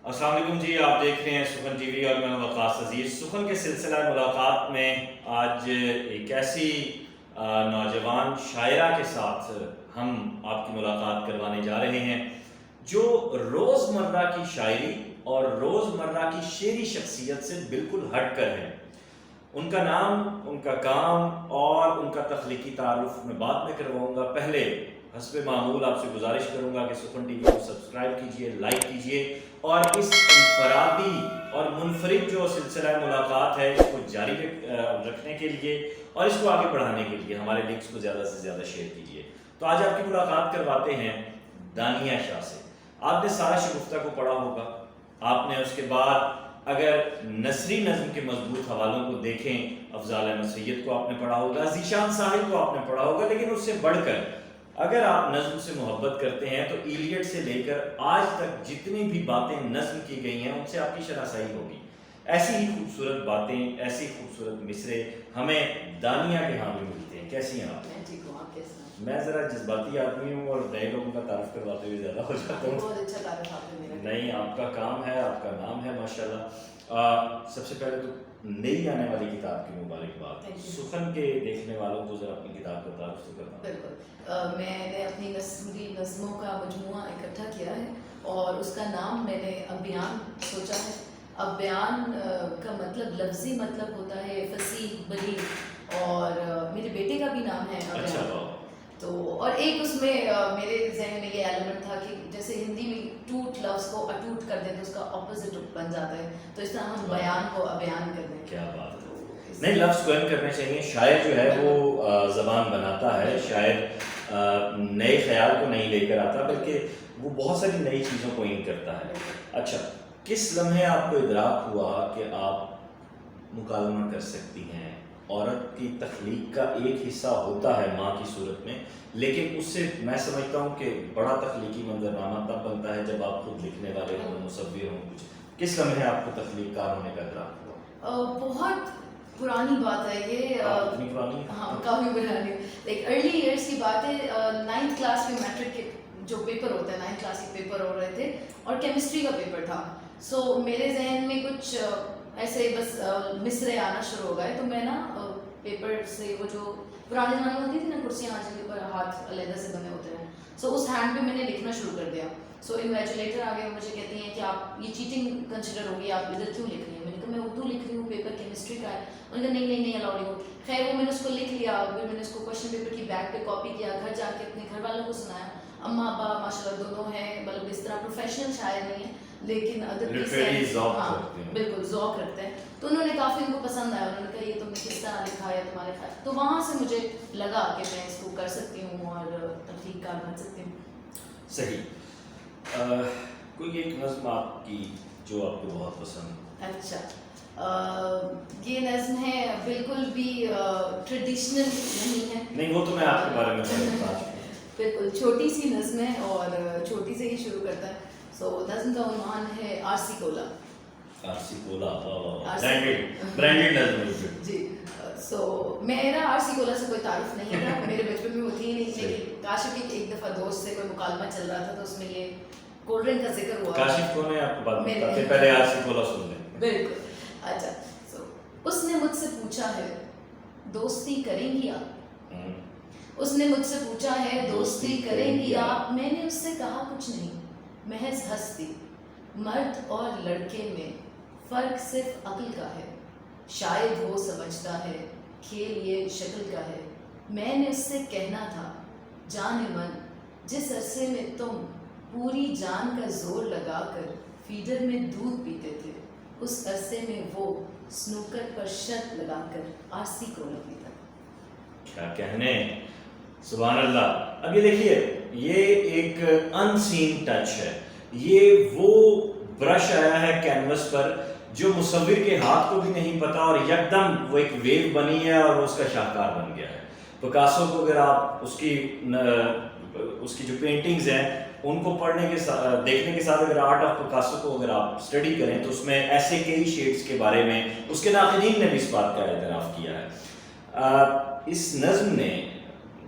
السلام علیکم جی، آپ دیکھ رہے ہیں سخن ٹی وی اور میں ہوں وقاص عزیز۔ سخن کے سلسلہ ملاقات میں آج ایک ایسی نوجوان شاعرہ کے ساتھ ہم آپ کی ملاقات کروانے جا رہے ہیں جو روزمرہ کی شاعری اور روزمرہ کی شعری شخصیت سے بالکل ہٹ کر ہے۔ ان کا نام، ان کا کام اور ان کا تخلیقی تعارف میں بعد میں کرواؤں گا۔ پہلے حسب معمول آپ سے گزارش کروں گا کہ سخن ٹی وی کو سبسکرائب کیجئے، لائک کیجئے اور اس انفرادی اور منفرد جو سلسلہ ملاقات ہے اس کو جاری رکھنے کے لیے اور اس کو آگے بڑھانے کے لیے ہمارے لنکس کو زیادہ سے زیادہ شیئر کیجئے۔ تو آج آپ کی ملاقات کرواتے ہیں دانیہ شاہ سے۔ آپ نے سارا شگفتہ کو پڑھا ہوگا، آپ نے اس کے بعد اگر نثری نظم کے مضبوط حوالوں کو دیکھیں، افضال احمد سید کو آپ نے پڑھا ہوگا، ذیشان صاحب کو آپ نے پڑھا ہوگا، لیکن اس سے بڑھ کر اگر آپ نظم سے محبت کرتے ہیں تو ایلیٹ سے لے کر آج تک جتنی بھی باتیں نظم کی گئی ہیں ان سے آپ کی شناسائی ہوگی۔ ایسی ہی خوبصورت باتیں، ایسی خوبصورت مصرے ہمیں دانیہ کے ہاں بھی ملتے ہیں۔ کیسی ہیں آپ؟ میں ذرا جذباتی آدمی ہوں اور نئے لوگوں کا تعارف کرواتے ہوئے زیادہ ہو جاتا ہوں۔ بہت اچھا تعارف آپ نے میرا۔ نہیں، آپ کا کام ہے، آپ کا نام ہے ماشاءاللہ۔ سب سے پہلے تو نئی آنے والی کتاب کی مبارکباد۔ سخن کے دیکھنے والوں کو ذرا اپنی کتاب کا تعارف تو کرنا۔ بالکل، میں نے اپنی نظموں کا مجموعہ اکٹھا کیا ہے اور اس کا نام میں نے ابیان سوچا ہے۔ ابیان کا مطلب لفظی مطلب ہوتا ہے فصیح، بلیغ، اور میرے بیٹے کا بھی نام ہے ابیان۔ تو اور ایک اس میں میرے ذہن میں یہ ایلیمنٹ تھا کہ جیسے ہندی میں ٹوٹ لفظ کو اٹوٹ کر دیں تو اس کا اپوزٹ بن جاتا ہے، تو اس طرح ہم بیان کو ابیان کر دیں۔ کیا بات ہے! نہیں، لفظ قائم کرنے چاہیے۔ شاعر جو ہے وہ زبان بناتا ہے، شاعر نئے خیال کو نہیں لے کر آتا بلکہ وہ بہت ساری نئی چیزوں کو ان کرتا ہے۔ اچھا، کس لمحے آپ کو ادراک ہوا کہ آپ مکالمہ کر سکتی ہیں؟ عورت کی تخلیق کا ایک حصہ ہوتا ہے ماں کی صورت میں، لیکن اس سے میں سمجھتا ہوں کہ بڑا تخلیقی منظرنامہ تب بنتا ہے جب آپ خود لکھنے والے ہوں، مصور ہوں۔ کچھ کس لمحے آپ کو تخلیق کار ہونے کا ادراک ہوا؟ بہت پرانی بات ہے یہ۔ اتنی پرانی؟ ہاں، کافی پرانی، لائک ارلی ایئرس کی بات ہے۔ 9th کلاس میں میٹرک کے جو پیپر ہوتا ہے، 9th کلاس کے پیپر ہو رہے تھے اور کیمسٹری کا پیپر تھا۔ سو میرے ذہن میں کچھ ایسے بس مصرے آنا شروع ہو گئے، تو میں نا پیپر سے وہ جو پرانے زمانے میں ہوتی تھی نا کرسیاں جن کے اوپر ہاتھ علیحدہ سے بنے ہوتے ہیں، سو اس ہینڈ پہ میں نے لکھنا شروع کر دیا۔ سو انویجولیٹر آگے مجھے کہتی ہیں کہ آپ یہ چیٹنگ کنسیڈر ہوگی، آپ ادھر کیوں لکھ رہی ہیں؟ میں نے کہا میں اردو لکھ رہی ہوں، پیپر کیمسٹری کا ہے۔ انہوں نے کہا نہیں الاؤڈ ہو۔ خیر وہ میں نے اس کو لکھ لیا، پھر میں نے اس کو کوشچن پیپر کی بیک پہ کاپی کیا، گھر جا کے اپنے گھر والوں کو سنایا۔ اماں ابا ماشاء اللہ دونوں ہیں، مطلب اس طرح پروفیشنل شاعر نہیں ہیں لیکن ادبی سے ہاں بالکل ذوق رکھتے ہیں، تو انہوں نے کافی ان کو پسند آیا۔ انہوں نے کہا یہ تم نے کس طرح لکھا ہے تمہارے خیال، تو وہاں سے مجھے لگا کہ میں اس کو کر سکتی ہوں اور تخلیق کار بن سکتی ہوں۔ صحیح۔ کوئی ایک نظم آپ کی جو آپ کو بہت پسند؟ اچھا، یہ نظم ہے، بالکل بھی ٹریڈیشنل نہیں ہے۔ نہیں، وہ تو میں آپ کے بارے میں بتا چکی ہوں۔ بالکل چھوٹی سی نظم ہے اور چھوٹی سے ہی شروع کرتا ہے۔ سو نظم کا عنوان ہے آرسی کولا۔ آرسی کولا، برانڈیڈ نظم۔ جی، سو میرا آرسی کولا سے کوئی تعارف نہیں تھا، میرے بچپن میں وہ تھی نہیں، لیکن کاشف کی ایک دفعہ دوست سے کوئی مکالمہ چل رہا تھا تو اس میں یہ کولڈ ڈرنک کا ذکر ہوا۔ کاشف کون ہے آپ کو بات بتاتے پہلے آرسی کولا سن لیں۔ بالکل۔ اچھا، سو اس نے مجھ سے پوچھا ہے دوستی کریں گی آپ؟ اس نے مجھ سے پوچھا ہے دوستی کریں گی آپ؟ میں نے اس سے کہا کچھ نہیں، محض ہستی۔ مرد اور لڑکے میں فرق صرف عقل کا ہے، شاید وہ سمجھتا ہے کھیل یہ شکل کا ہے۔ میں نے اس سے کہنا تھا جان من، جس عرصے میں تم پوری جان کا زور لگا کر فیڈر میں دودھ پیتے تھے، اس عرصے میں وہ سنوکر پر شرط لگا کر آرسی کولا پیتا۔ کیا کہنے، سبحان اللہ۔ اب یہ دیکھیے، یہ ایک ان سین ٹچ ہے، یہ وہ برش آیا ہے کینوس پر جو مصور کے ہاتھ کو بھی نہیں پتا اور یکدم وہ ایک ویو بنی ہے اور وہ اس کا شاہکار بن گیا ہے۔ پکاسو کو اگر آپ اس کی جو پینٹنگز ہیں ان کو پڑھنے کے ساتھ دیکھنے کے ساتھ اگر آرٹ آف پکاسو کو اگر آپ اسٹڈی کریں تو اس میں ایسے کئی شیڈز کے بارے میں اس کے ناقدین نے بھی اس بات کا اعتراف کیا ہے۔ اس نظم نے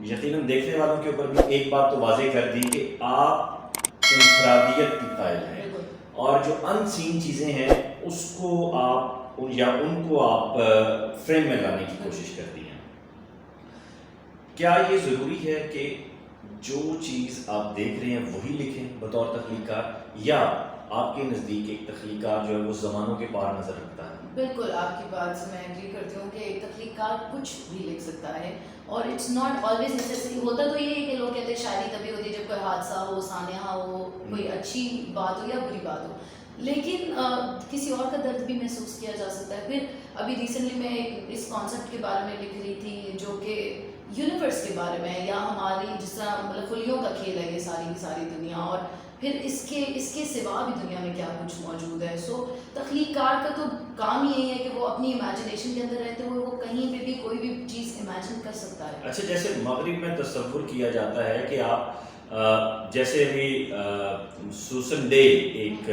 یقیناً دیکھنے والوں کے اوپر بھی ایک بات تو واضح کر دی کہ آپ انفرادیت کی قائل ہیں اور جو ان سین چیزیں ہیں اس کو آپ ان کو آپ فریم میں لانے کی کوشش کرتی ہیں. کیا یہ ضروری ہے کہ جو چیز آپ دیکھ رہے ہیں وہی لکھیں بطور تخلیقار، یا آپ کے نزدیک ایک تخلیقار جو ہے وہ زمانوں کے پار نظر رکھتا ہے؟ بالکل آپ کی بات سے میں ایگری کرتی ہوں کہ ایک تخلیقار کچھ بھی لکھ سکتا ہے، اور اٹس ناٹ آلویز نیسیسری. ہوتا تو یہ ہے کہ لوگ کہتے ہیں شاعری تبھی ہوتی ہے جب کوئی حادثہ ہو، سانحہ ہو، کوئی اچھی بات ہو یا بری بات ہو، لیکن کسی اور کا درد بھی محسوس کیا جا سکتا ہے. پھر ابھی ریسنٹلی میں اس کانسیپٹ کے بارے میں لکھ رہی تھی جو کہ یونیورس کے بارے میں، یا ہماری جس طرح مطلب فلیوں کا کھیل ہے یہ ساری کی ساری دنیا، اور پھر اس کے سوا بھی دنیا میں کیا کچھ موجود ہے. سو تخلیقار کا تو کام یہی ہے کہ وہ اپنی امیجنیشن کے اندر رہتے ہوئے وہ کہیں پہ بھی کوئی بھی چیز امیجن کر سکتا ہے. اچھا، جیسے مغرب میں تصور کیا جاتا ہے کہ آپ جیسے ابھی سوسن ڈے ایک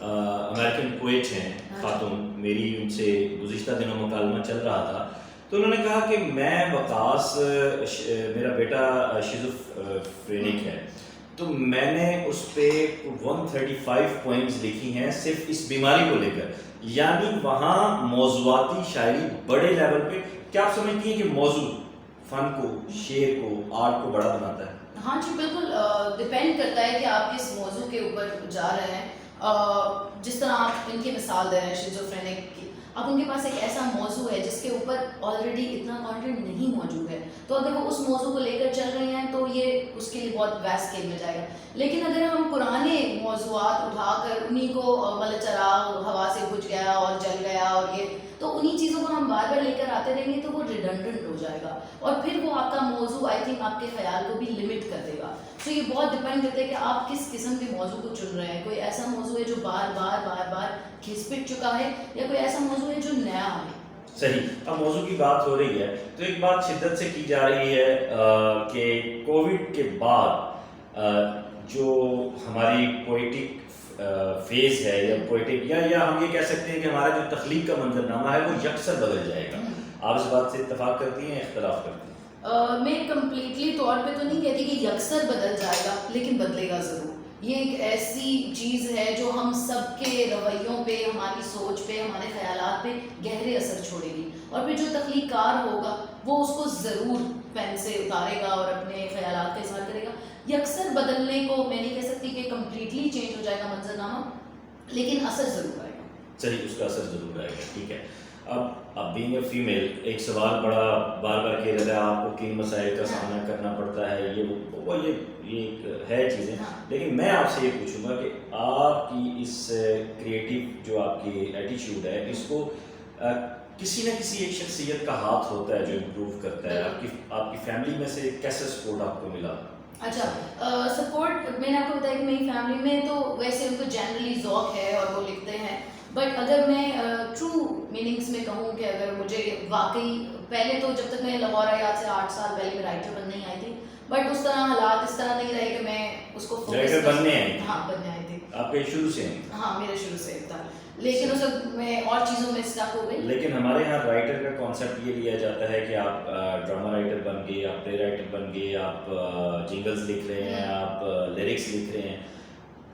امریکن پوئٹ ہیں خاتون، میری ان سے گزشتہ دنوں مکالمہ چل رہا تھا، تو انہوں نے کہا کہ میں وقاص، میرا بیٹا شیزوفرینک ہے، تو میں نے اس پہ 135 پوئمز لکھی ہیں صرف اس بیماری کو لے کر. یعنی وہاں موضوعاتی شاعری بڑے لیول پہ. کیا آپ سمجھتی ہیں کہ موضوع فن کو، شعر کو، آرٹ کو بڑا بناتا ہے؟ ہاں جی بالکل، ڈپینڈ کرتا ہے کہ آپ کس موضوع کے اوپر جا رہے ہیں. جس طرح آپ ان کی مثال دے رہے ہیں شیزوفرینک کی، اب ان کے پاس ایک ایسا موضوع ہے جس کے اوپر آلریڈی اتنا کانٹینٹ نہیں موجود ہے، تو اگر وہ اس موضوع کو لے کر چل رہے ہیں تو یہ اس کے لیے بہت ویسٹ اسکیل میں جائے گا. لیکن اگر ہم پرانے موضوعات اٹھا کر انہیں کو مطلب چراغ ہوا سے بجھ گیا اور جل گیا اور یہ، تو انہیں چیزوں کو ہم بار بار لے کر آتے رہیں گے تو وہ ریڈنڈنٹ ہو جائے گا، اور پھر وہ آپ کا موضوع آئی تھنک آپ کے خیال کو بھی لمٹ کر دے گا. تو یہ بہت ڈپینڈ کرتا ہے کہ آپ کس قسم کے موضوع کو چن رہے ہیں. کوئی ایسا موضوع ہے جو بار بار بار بار گھس پٹ چکا ہے، یا کوئی ایسا موضوع ہے جو نیا ہے. صحیح. اب موضوع کی بات ہو رہی ہے تو ایک بات شدت سے کی جا رہی ہے کہ کووڈ کے بعد جو ہماری پوئٹک فیز ہے یا پوئٹک یا ہم یہ کہہ سکتے ہیں کہ ہمارا جو تخلیق کا منظرنامہ ہے وہ یکسر بدل جائے گا. آپ اس بات سے اتفاق کرتی ہیں یا اختلاف کرتی ہیں؟ میں کمپلیٹلی طور پہ تو نہیں کہتی کہ یکسر بدل جائے گا، لیکن بدلے گا ضرور. یہ ایک ایسی چیز ہے جو ہم سب کے رویوں پہ، ہماری سوچ پہ، ہمارے خیالات پہ گہرے اثر چھوڑے گی، اور پھر جو تخلیق کار ہوگا وہ اس کو ضرور پین سے اتارے گا اور اپنے خیالات کا اظہار کرے گا. یکسر بدلنے کو میں نہیں کہہ سکتی کہ کمپلیٹلی چینج ہو جائے گا منظرنامہ، لیکن اثر ضرور آئے گا. صحیح، اس کا اثر ضرور آئے گا. ٹھیک ہے. اب بینگ اے فیمیل، ایک سوال بڑا بار بار کیا جاتا ہے آپ کو کن مسائل کا سامنا کرنا پڑتا ہے، یہ ہے چیزیں، لیکن میں آپ سے یہ پوچھوں گا کہ آپ کی اس کریٹیو جو آپ کی ایٹیچیوڈ ہے، اس کو کسی نہ کسی ایک شخصیت کا ہاتھ ہوتا ہے جو امپروو کرتا ہے. آپ کی فیملی میں سے کیسا سپورٹ آپ کو ملا؟ اچھا، سپورٹ میں نے آپ کو بتایا کہ میری فیملی میں تو ویسے ان کو جنرلی ذوق ہے اور وہ لکھتے ہیں، بٹ اگر میں ٹرو میننگس میں کہوں کہ اگر مجھے واقعی پہلے تو جب تک میں لاہور آئی آج سے 8 سال پہلے میں رائٹر بننے ہی آئی تھی، بٹ اس طرح حالات اس طرح نہیں رہے کہ میں اس کو بننے آئی تھی. ہاں بننے آئی تھی. آپ کے شروع سے؟ ہاں میرے شروع سے تھا، لیکن اس وقت میں اور چیزوں میں اسٹک ہو گئی. لیکن ہمارے یہاں رائٹر کا کانسیپٹ یہ لیا جاتا ہے کہ آپ ڈرامہ رائٹر بن گئے، آپ پلے رائٹر بن گئے، آپ جنگلز لکھ رہے ہیں، آپ لیرکس لکھ رہے ہیں،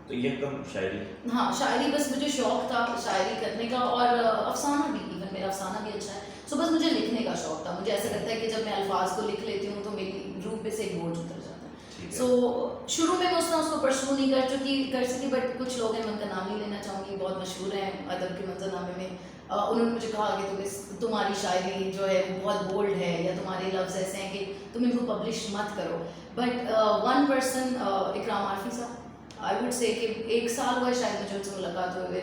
تو یہ کم شاعری. ہاں شاعری بس مجھے شوق تھا شاعری کرنے کا، اور افسانہ بھی، ایون میرا افسانہ بھی اچھا ہے. سو بس مجھے لکھنے کا شوق تھا. مجھے ایسا لگتا ہے کہ جب میں الفاظ کو لکھ لیتی ہوں تو میری روح پہ سے ایک بوجھ اتر جاتا ہے. سو شروع میں اس کو پرسو نہیں کر سکی، بٹ کچھ لوگ ہیں، میں ان کا نام نہیں لینا چاہوں گی، بہت مشہور ہیں ادب کے منظرنامے میں. انہوں نے مجھے کہا کہ تمہاری شاعری جو ہے وہ بہت بولڈ ہے، یا تمہارے لفظ ایسے ہیں کہ تم ان کو پبلش مت کرو. بٹ ون پرسن، اکرام عارفی صاحب، آئی وڈ سے کہ 1 سال ہوا ہے شاید مجھے ان سے ملاقات ہوئے.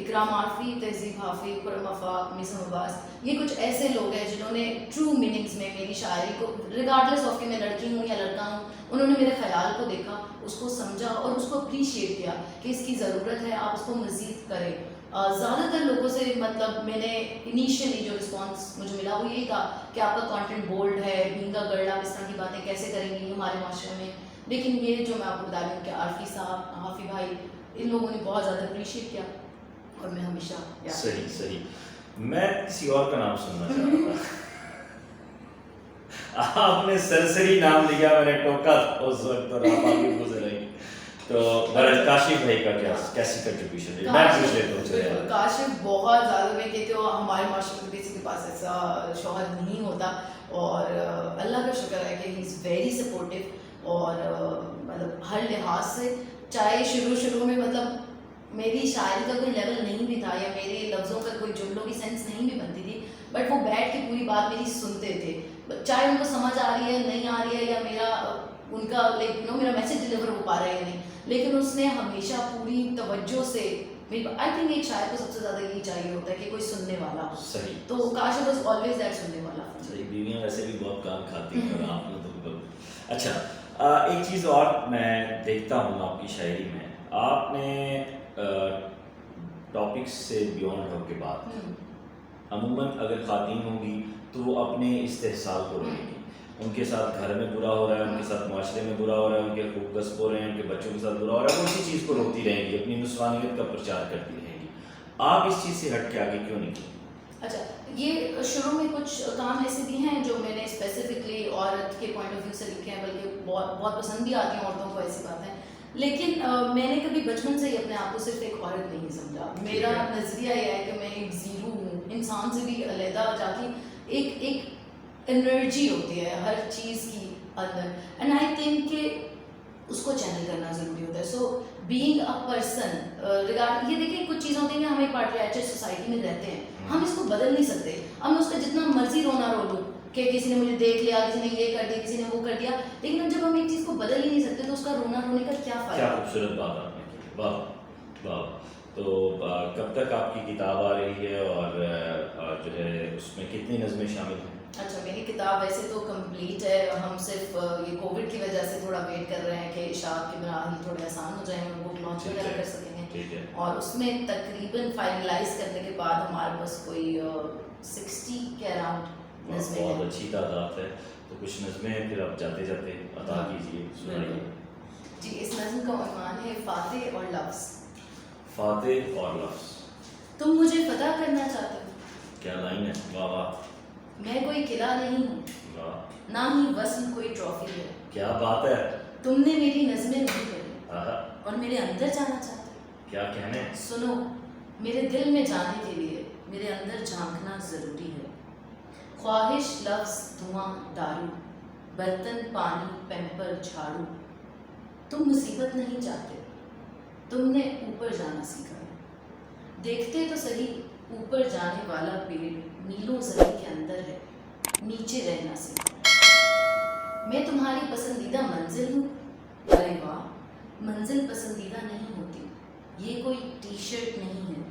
اکرام عارفی، تہذیب حافظ، خرم آفاق، میثم عباس، یہ کچھ ایسے لوگ ہیں جنہوں نے ٹرو میننگز میں میری شاعری کو، ریگارڈلیس آف کہ میں لڑکی ہوں یا لڑکا ہوں، انہوں نے میرے خیال کو دیکھا، اس کو سمجھا اور اس کو اپریشیٹ کیا کہ اس کی ضرورت ہے، آپ اس کو مزید کریں. زیادہ تر لوگوں سے مطلب میں نے انیشیلی جو رسپانس مجھے ملا وہ یہی تھا کہ آپ کا کانٹینٹ بولڈ ہے، بھینگا گرل، آپ اس طرح کی باتیں کیسے کریں گی ہمارے معاشرے میں. لیکن یہ جو میں آپ کو بتا رہی ہوں کہ عارفی صاحب، حافظ بھائی، ان لوگوں نے بہت زیادہ اپریشیٹ کیا، اور میں ہمیشہ صحیح. میں کسی اور کا نام سننا چاہتا تھا. آپ نے سرسری نام لیا، میں نے ٹوکا تھا اس وقت اور آپ آگے گزر رہے. تو برج کاشف بھائی کا کیا کیسی کنٹریبیوشن ہے؟ میں پوچھ لیتا ہوں چلے. کاشف بہت زیادہ، میں کہتی ہوں ہمارے معاشرے میں کسی کے پاس ایسا شوہر نہیں ہوتا، اور اللہ کا شکر ہے کہ ہی از ویری سپورٹیو، اور مطلب ہر لحاظ سے، چاہے شروع میں مطلب میری شاعری کا کوئی لیول نہیں بھی تھا، یا میرے لفظوں کا کوئی جملوں کی سینس نہیں بھی بنتی تھی، بٹ وہ بیٹھ کے پوری بات میری سنتے تھے، چاہے ان کو سمجھ آ رہی ہے نہیں آ رہی ہے، یا میرا ان کا میرا میسج ڈلیور ہو پا رہا ہے یا نہیں، لیکن اس نے ہمیشہ پوری توجہ سے آئی تھنک ایک شاعر کو سب سے زیادہ یہی چاہیے ہوتا ہے کہ کوئی سننے والا ہو. صحیح. تو کاشف واز آلویز دیٹ سننے والا. صحیح. بیویاں ویسے بھی بہت کام کھاتی ہیں اور آپ نے تو اچھا ایک چیز اور میں دیکھتا ہوں آپ کی شاعری میں، آپ نے ٹاپکس سے بیونڈ ہو کے بات، عموماً اگر خواتین ہوں گی تو وہ اپنے استحصال کو روکیں گی، ان کے ساتھ گھر میں برا ہو رہا ہے، ان کے ساتھ معاشرے میں برا ہو رہا ہے، ان کے خوب غصب ہو رہے ہیں، ان کے بچوں کے ساتھ برا ہو رہا ہے، وہ اسی چیز کو روکتی رہیں گی، اپنی نسوانیت کا پرچار کرتی رہیں گی. آپ اس چیز سے ہٹ کے آگے کیوں نہیں؟ اچھا، یہ شروع میں کچھ کام ایسے بھی ہیں جو میں نے اسپیسیفکلی عورت کے پوائنٹ آف ویو سے لکھے ہیں، بلکہ بہت پسند بھی آتی ہیں عورتوں کو ایسی باتیں، لیکن میں نے کبھی بچپن سے ہی اپنے آپ کو صرف ایک عورت نہیں سمجھا. میرا نظریہ یہ ہے کہ میں ایک زیرو ہوں، انسان سے بھی علیحدہ جا کے ایک انرجی ہوتی ہے ہر چیز کی اندر، اینڈ آئی تھنک کہ اس کو چینل کرنا ضروری ہوتا ہے. So being a person regard, یہ دیکھیں کچھ چیزیں ہوتی ہیں کہ ہم ایک پیٹریارچل سوسائٹی میں رہتے ہیں، ہم اس کو بدل نہیں سکتے. اب میں اس کا جتنا مرضی رونا رو لوں کہ کسی نے مجھے دیکھ لیا، کسی نے یہ کر دیا، کسی نے وہ کر دیا، لیکن جب ہم ایک چیز کو بدل ہی نہیں سکتے تو اس کا رونا رونے کا کیا فائدہ؟ کیا خوبصورت بات آپ نے کی. واہ واہ. تو کب تک آپ کی کتاب آ رہی ہے، اور جو ہے اس میں کتنی نظمیں شامل ہیں؟ اچھا، میری کتاب ویسے تو کمپلیٹ ہے، ہم صرف یہ کووڈ کی وجہ سے تھوڑا ویٹ کر رہے ہیں کہ اشاعت کے مراحل تھوڑے آسان ہو جائیں، ہم بک لانچ وغیرہ کر سکیں گے، اور اس میں تقریباً فائنلائز کرنے کے بعد ہمارے پاس کوئی 60 کے اراؤنڈ نظمیں ہیں. بہت اچھی تعداد ہے. تو کچھ نظمیں پھر آپ جاتے جاتے عطا کیجیے، سنائیے. جی، اس نظم کا عنوان ہے فاتح اور لفظ. فاتح اور لفظ. تم مجھے فتح کرنا چاہتے ہو. کیا لائن ہے. واہ واہ. میں کوئی قلعہ نہیں ہوں، نہ ہی وصل کوئی ٹرافی ہے. کیا بات ہے. تم نے میری نظمیں نہیں پڑھی اور میرے اندر جانا چاہتے ہو. کیا کہنے. سنو، میرے دل میں جانے کے لیے میرے اندر جھانکنا ضروری ہے. خواہش لفظ دھواں دارو، برتن پانی پیمپر جھاڑو. تم مصیبت نہیں چاہتے، تم نے اوپر جانا سیکھا ہے. دیکھتے تو صحیح اوپر جانے والا پیڑ میلوں زمین کے اندر ہے، نیچے رہنا سیکھا. میں تمہاری پسندیدہ منزل ہوں. ارے واہ، منزل پسندیدہ نہیں ہوتی، یہ کوئی ٹی شرٹ نہیں ہے،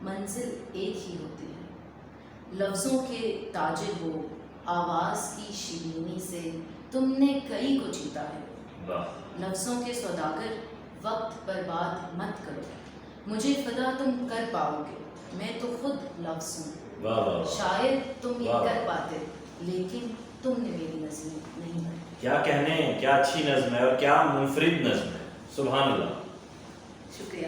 منزل ایک ہی ہوتی ہے. لفظوں کے تاجر ہو، آواز کی شیرینی سے تم نے کئی کو جیتا ہے. لفظوں کے سوداگر، وقت برباد مت کرو. مجھے فدا تم کر پاؤ گے، میں تو خود لفظ ہوں. شاید تم یہ کر پاتے، لیکن تم نے میری نظمیں نہیں پڑھی. کیا کہنے. کیا اچھی نظم ہے اور کیا منفرد نظم ہے. سبحان اللہ. شکریہ.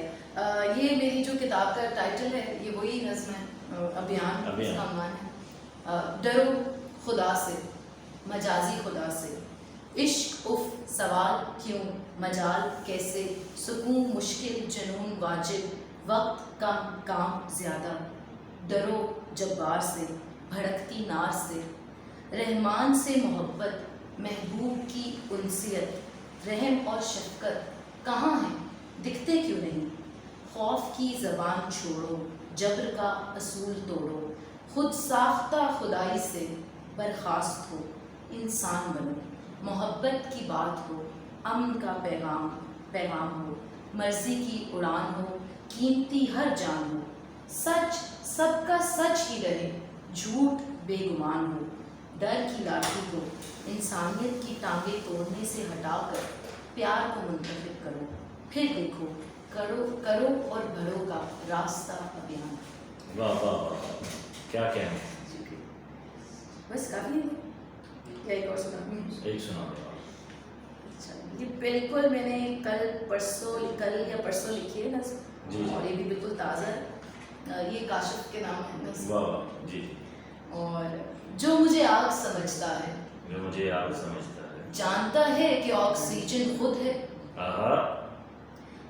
یہ میری جو کتاب کا ٹائٹل ہے یہ وہی نظم ہے، ابھیان اس کا عنوان ہے. ڈرو خدا سے، مجازی خدا سے. عشق اف سوال کیوں، مجال کیسے. سکون مشکل، جنون واجب، وقت کم کام زیادہ. ڈرو جبار سے، بھڑکتی نار سے. رحمان سے محبت، محبوب کی انسیت. رحم اور شفقت کہاں ہیں، دکھتے کیوں نہیں. خوف کی زبان چھوڑو، جبر کا اصول توڑو. خود ساختہ خدائی سے برخاست ہو، انسان بنو. محبت کی بات ہو، امن کا پیغام ہو. مرضی کی اڑان ہو، قیمتی ہر جان ہو. سچ سب کا سچ ہی رہے، جھوٹ بے گمان ہو. ڈر کی لاٹھی کو انسانیت کی ٹانگیں توڑنے سے ہٹا کر پیار کو منتخب کرو. پھر دیکھو کرو اور بڑھو کا راستہ ابھیان. واہ واہ واہ. کیا کہنے. بس کافی ہے. ایک اور سنا. ایک سنا. اچھا، یہ بالکل میں نے کل یا پرسوں لکھی ہے نا، اور یہ بھی بالکل تازہ ہے. یہ کاشف کے نام ہے. واہ واہ. جی. اور جو مجھے آگ سمجھتا ہے، جو مجھے آگ سمجھتا ہے، جانتا ہے کہ آکسیجن خود ہے.